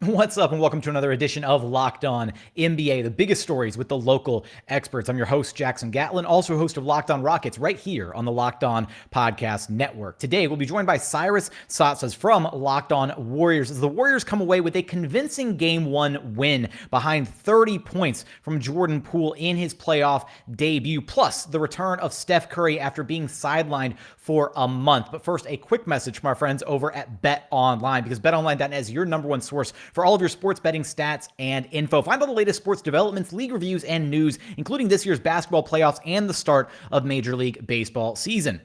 What's up, and welcome to another edition of Locked On NBA, the biggest stories with the local experts. I'm your host, Jackson Gatlin, also host of Locked On Rockets, right here on the Locked On Podcast Network. Today, we'll be joined by Cyrus Saatsaz from Locked On Warriors as the Warriors come away with a convincing Game 1 win behind 30 points from Jordan Poole in his playoff debut, plus the return of Steph Curry after being sidelined for a month. But first, a quick message from our friends over at BetOnline, because BetOnline.net is your number one source for all of your sports betting stats and info. Find all the latest sports developments, league reviews, and news, including this year's basketball playoffs and the start of Major League Baseball season.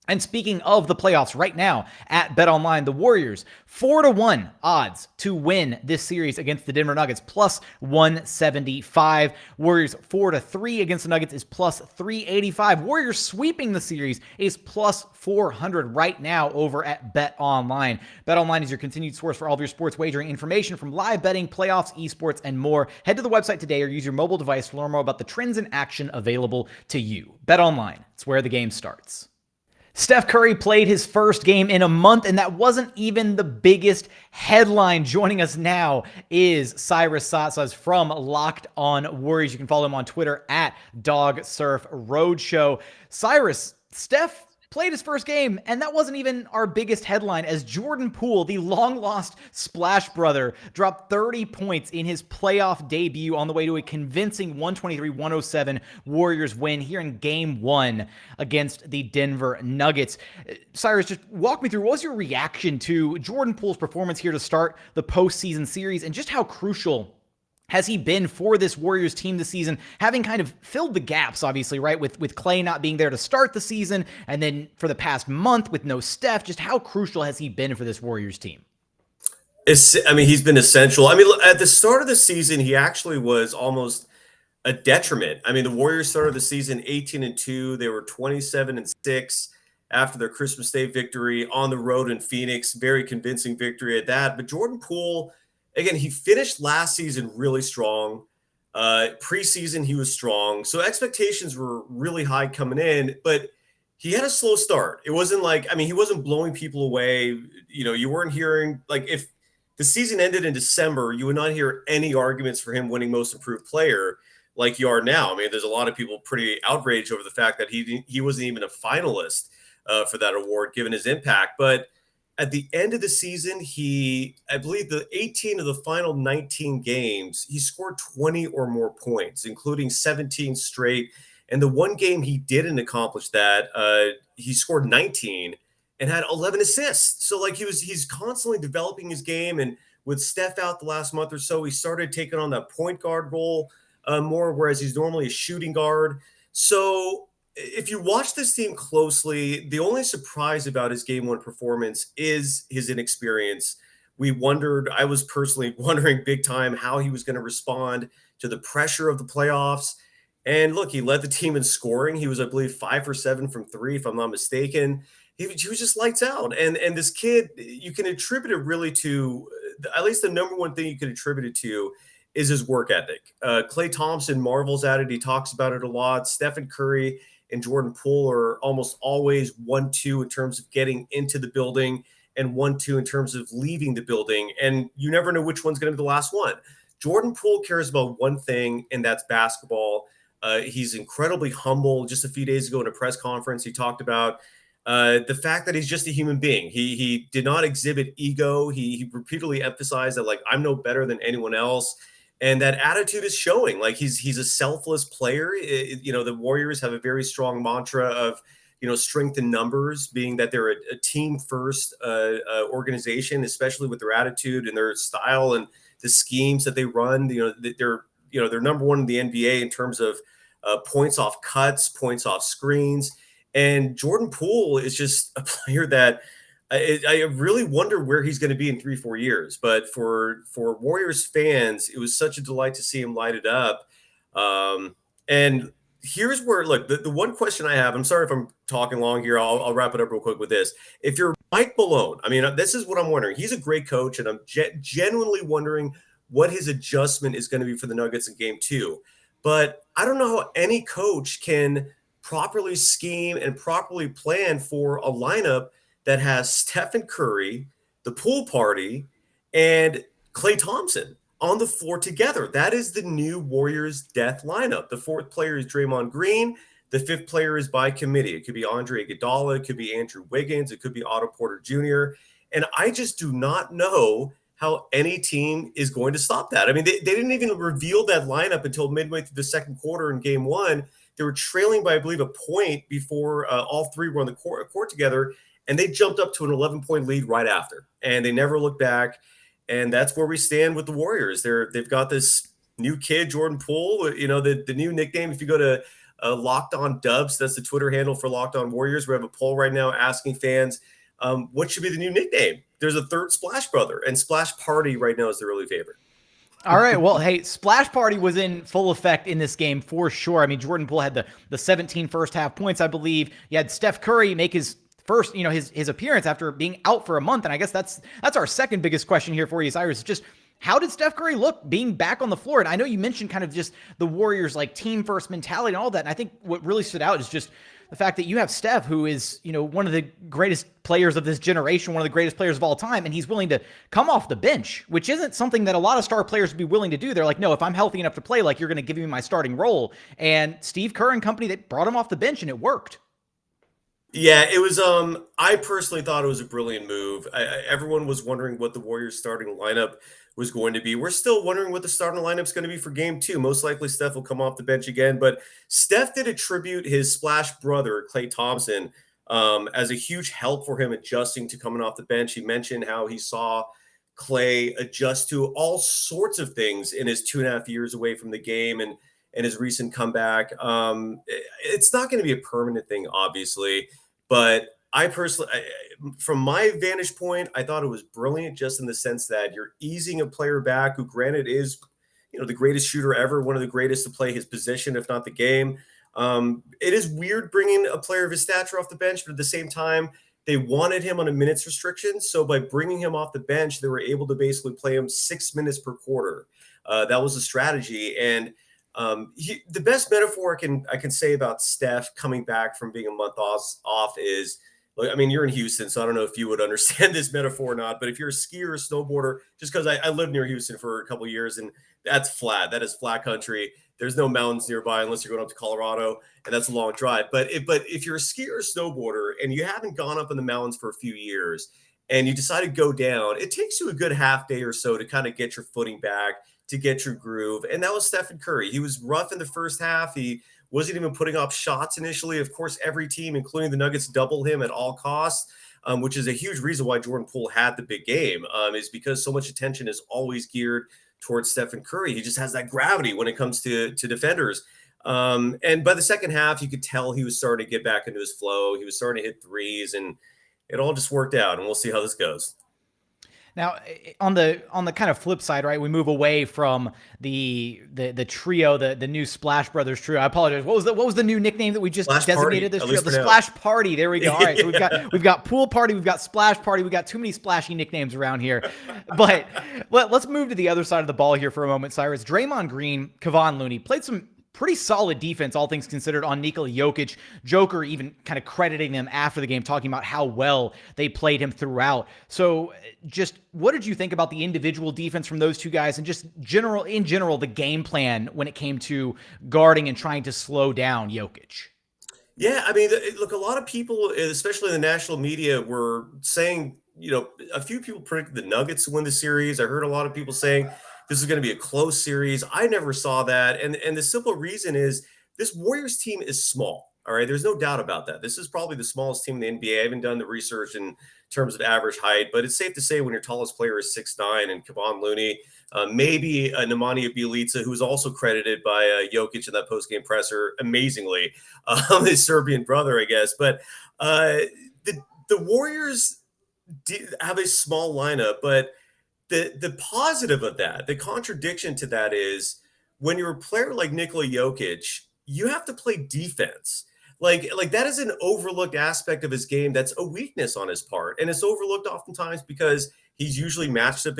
And speaking of the playoffs right now at BetOnline, the Warriors 4-1 odds to win this series against the Denver Nuggets, plus 175. Warriors 4-3 against the Nuggets is plus 385. Warriors sweeping the series is plus 400 right now over at BetOnline. BetOnline is your continued source for all of your sports wagering information, from live betting, playoffs, esports, and more. Head to the website today or use your mobile device to learn more about the trends in action available to you. BetOnline, it's where the game starts. Steph Curry played his first game in a month, and that wasn't even the biggest headline. Joining us now is Cyrus Saatsaz from Locked On Warriors. You can follow him on Twitter at DogSurfRoadshow. Cyrus, Steph played his first game, and that wasn't even our biggest headline, as Jordan Poole, the long-lost Splash Brother, dropped 30 points in his playoff debut on the way to a convincing 123-107 Warriors win here in Game 1 against the Denver Nuggets. Cyrus, just walk me through, what was your reaction to Jordan Poole's performance here to start the postseason series, and just how crucial has he been for this Warriors team this season, having kind of filled the gaps, obviously, right, with Clay not being there to start the season, and then for the past month with no Steph? Just how crucial has he been for this Warriors team? He's been essential. At the start of the season, he actually was almost a detriment. The Warriors started the season 18-2. They were 27-6 after their Christmas Day victory on the road in Phoenix. Very convincing victory at that. But Jordan Poole, again, he finished last season really strong. Preseason, he was strong. So expectations were really high coming in, but he had a slow start. It wasn't like, he wasn't blowing people away. You weren't hearing, like, if the season ended in December, you would not hear any arguments for him winning most improved player like you are now. There's a lot of people pretty outraged over the fact that he wasn't even a finalist for that award, given his impact. But at the end of the season, I believe the 18 of the final 19 games, he scored 20 or more points, including 17 straight. And the one game he didn't accomplish that, he scored 19 and had 11 assists. So he's constantly developing his game. And with Steph out the last month or so, he started taking on that point guard role more, whereas he's normally a shooting guard. So if you watch this team closely, the only surprise about his Game 1 performance is his inexperience. I was personally wondering big time how he was going to respond to the pressure of the playoffs. And look, he led the team in scoring. He was, I believe, 5 for 7 from 3, if I'm not mistaken. He was just lights out. And this kid, you can attribute it really to, at least the number one thing you can attribute it to is his work ethic. Klay Thompson marvels at it. He talks about it a lot. Stephen Curry and Jordan Poole are almost always 1-2 in terms of getting into the building and 1-2 in terms of leaving the building. And you never know which one's going to be the last one. Jordan Poole cares about one thing, and that's basketball. He's incredibly humble. Just a few days ago in a press conference, he talked about the fact that he's just a human being. He did not exhibit ego. He repeatedly emphasized that, I'm no better than anyone else. And that attitude is showing. He's a selfless player. The Warriors have a very strong mantra of, strength in numbers, being that they're a team first organization, especially with their attitude and their style and the schemes that they run. They're number one in the NBA in terms of points off cuts, points off screens. And Jordan Poole is just a player that I really wonder where he's going to be in 3-4 years. But for Warriors fans, it was such a delight to see him light it up. And here's where, look, the one question I have, I'm sorry if I'm talking long here. I'll wrap it up real quick with this. If you're Mike Malone, this is what I'm wondering. He's a great coach, and I'm genuinely wondering what his adjustment is going to be for the Nuggets in Game 2. But I don't know how any coach can properly scheme and properly plan for a lineup that has Stephen Curry, the pool party, and Klay Thompson on the floor together. That is the new Warriors death lineup. The fourth player is Draymond Green. The fifth player is by committee. It could be Andre Iguodala. It could be Andrew Wiggins. It could be Otto Porter Jr. And I just do not know how any team is going to stop that. I mean, they didn't even reveal that lineup until midway through the second quarter in game one. They were trailing by, I believe, a point before all three were on the court together, and they jumped up to an 11-point lead right after, and they never looked back. And that's where we stand with the Warriors. They've got this new kid, Jordan Poole. You know, the new nickname. If you go to Locked On Dubs, that's the Twitter handle for Locked On Warriors. We have a poll right now asking fans what should be the new nickname. There's a third Splash Brother, and Splash Party right now is the early favorite. All right. Well, hey, Splash Party was in full effect in this game for sure. I mean, Jordan Poole had the 17 first half points, I believe. You had Steph Curry make his first, his appearance after being out for a month. And I guess that's our second biggest question here for you, Cyrus. Just how did Steph Curry look being back on the floor? And I know you mentioned kind of just the Warriors like team first mentality and all that. And I think what really stood out is just the fact that you have Steph, who is, one of the greatest players of this generation, one of the greatest players of all time, and he's willing to come off the bench, which isn't something that a lot of star players would be willing to do. They're like, no, if I'm healthy enough to play, like you're going to give me my starting role. And Steve Kerr and company, they brought him off the bench and it worked. Yeah, it was. I personally thought it was a brilliant move. Everyone was wondering what the Warriors starting lineup was going to be. We're still wondering what the starting lineup is going to be for game two. Most likely Steph will come off the bench again, but Steph did attribute his Splash brother, Klay Thompson, as a huge help for him adjusting to coming off the bench. He mentioned how he saw Klay adjust to all sorts of things in his 2.5 years away from the game and his recent comeback. It's not going to be a permanent thing, obviously, but I personally, from my vantage point, I thought it was brilliant just in the sense that you're easing a player back who, granted, is the greatest shooter ever, one of the greatest to play his position, if not the game. It is weird bringing a player of his stature off the bench, but at the same time, they wanted him on a minutes restriction. So by bringing him off the bench, they were able to basically play him 6 minutes per quarter. That was the strategy. And the best metaphor I can say about Steph coming back from being a month off is, I mean, you're in Houston, so I don't know if you would understand this metaphor or not, but if you're a skier or snowboarder, just because I lived near Houston for a couple of years, and that's flat. That is flat country. There's no mountains nearby unless you're going up to Colorado, and that's a long drive. But if you're a skier or snowboarder and you haven't gone up in the mountains for a few years and you decide to go down, it takes you a good half day or so to kind of get your footing back, to get your groove. And that was Stephen Curry. He was rough in the first half. He wasn't even putting up shots initially. Of course, every team, including the Nuggets, double him at all costs, which is a huge reason why Jordan Poole had the big game, is because so much attention is always geared towards Stephen Curry. He just has that gravity when it comes to defenders. And by the second half, you could tell he was starting to get back into his flow. He was starting to hit threes, and it all just worked out. And we'll see how this goes. Now, on the kind of flip side, right, we move away from the trio, the new Splash Brothers trio. I apologize. What was the new nickname that we just designated this trio? The Splash Party. There we go. All right, so we've got Pool Party, we've got Splash Party, we've got too many splashy nicknames around here. But let's move to the other side of the ball here for a moment, Cyrus. Draymond Green, Kevon Looney played some pretty solid defense, all things considered, on Nikola Jokic. Joker even kind of crediting them after the game, talking about how well they played him throughout. So just what did you think about the individual defense from those two guys and just in general, the game plan when it came to guarding and trying to slow down Jokic? Yeah, I mean, look, a lot of people, especially in the national media, were saying, a few people predicted the Nuggets to win the series. I heard a lot of people saying this is going to be a close series. I never saw that. And the simple reason is this Warriors team is small. All right. There's no doubt about that. This is probably the smallest team in the NBA. I haven't done the research in terms of average height, but it's safe to say when your tallest player is 6'9" and Kevon Looney, maybe Nemanja Bjelica, who's also credited by Jokic in that postgame presser, amazingly, his Serbian brother, I guess. But the Warriors have a small lineup, but the positive of that, the contradiction to that is when you're a player like Nikola Jokic, you have to play defense. Like that is an overlooked aspect of his game. That's a weakness on his part. And it's overlooked oftentimes because he's usually matched up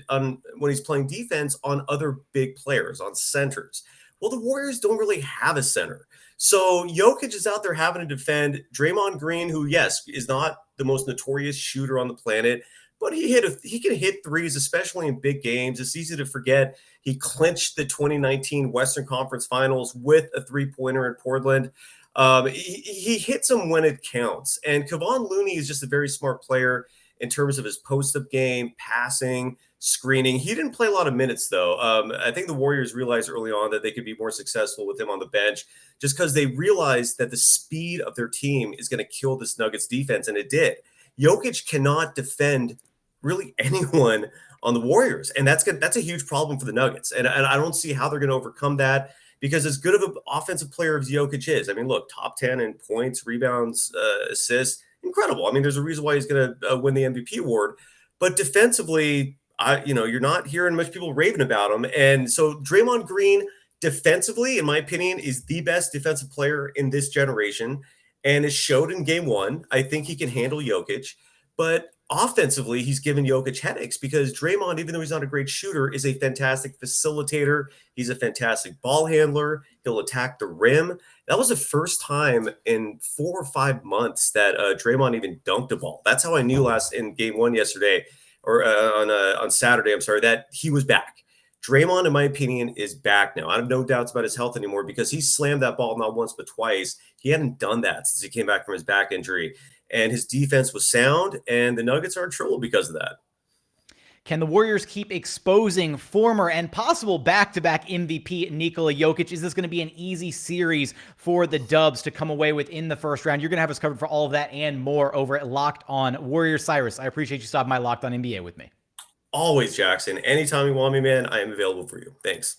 on when he's playing defense on other big players, on centers. Well, the Warriors don't really have a center. So Jokic is out there having to defend Draymond Green, who, yes, is not the most notorious shooter on the planet, but he can hit threes, especially in big games. It's easy to forget he clinched the 2019 Western Conference Finals with a three-pointer in Portland. He hits them when it counts. And Kevon Looney is just a very smart player in terms of his post-up game, passing, screening. He didn't play a lot of minutes, though. I think the Warriors realized early on that they could be more successful with him on the bench just because they realized that the speed of their team is going to kill this Nuggets defense, and it did. Jokic cannot defend really anyone on the Warriors, and that's a huge problem for the Nuggets. And I don't see how they're going to overcome that because as good of an offensive player as Jokic is, I mean, look, top 10 in points, rebounds, assists, incredible. I mean, there's a reason why he's going to win the MVP award. But defensively, you're not hearing much people raving about him. And so Draymond Green, defensively, in my opinion, is the best defensive player in this generation. And it showed in game one. I think he can handle Jokic. But offensively, he's given Jokic headaches because Draymond, even though he's not a great shooter, is a fantastic facilitator. He's a fantastic ball handler. He'll attack the rim. That was the first time in 4 or 5 months that Draymond even dunked a ball. That's how I knew in game one yesterday, or on Saturday, I'm sorry, that he was back. Draymond, in my opinion, is back now. I have no doubts about his health anymore because he slammed that ball not once but twice. He hadn't done that since he came back from his back injury. And his defense was sound, and the Nuggets are in trouble because of that. Can the Warriors keep exposing former and possible back-to-back MVP Nikola Jokic? Is this going to be an easy series for the Dubs to come away with in the first round? You're going to have us covered for all of that and more over at Locked On Warriors. Cyrus, I appreciate you stopping by Locked On NBA with me. Always, Jackson. Anytime you want me, man, I am available for you. Thanks.